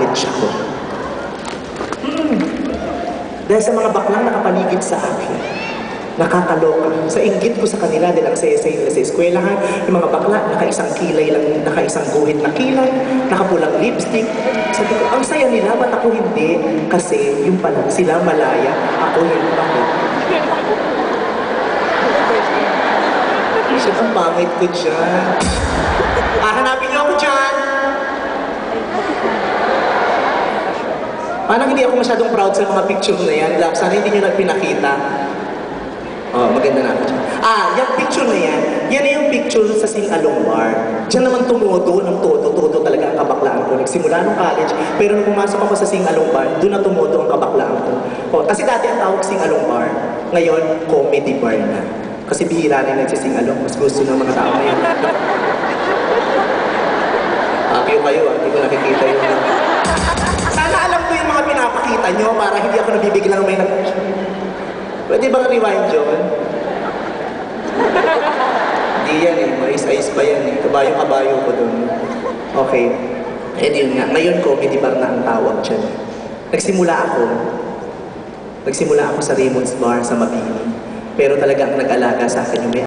college ako. Dahil sa mga baklang nakapaligid sa akin. Nakakaloka. Sa inggit ko sa kanila, dahil ang saya-saya nila sa eskwelahan, yung mga bakla, naka-isang kilay lang, naka-isang guhit na kilay, nakapulang lipstick. Sabi ko, ang saya nila, ba't ako hindi? Kasi yung pala, sila malaya, ako hindi ako. Shit, ang pangit ko dyan. Hanapin niyo ako dyan! Parang hindi ako masyadong proud sa mga picture na yan. Sana hindi nyo na pinakita. Oh, maganda na ako dyan. Yung picture na yan, yan na yung picture sa Singalong Bar. Diyan naman tumodo ng todo talaga ang kabaklaan ko. Nagsimula nung college, pero nung pumasok ako sa Singalong Bar, doon na tumodo ang kabaklaan ko. Oh, kasi dati ang tawag Singalong Bar, ngayon, comedy bar na. Kasi bihira na yung nagsisingalong, mas gusto ng mga tao na yun. Kayo, hindi ko nakikita yun. Sana alam ko yung mga pinapakita nyo para hindi ako nabibiglang may Pwede bang rewind yun? Hindi yan eh, mais-ais pa yan eh. Kabayo-kabayo ko dun. Okay. Eh yun nga, ngayon comedy bar na ang tawag dyan. Nagsimula ako sa Raymond's Bar sa Mabini. Pero talagang nag-alaga sa akin yung may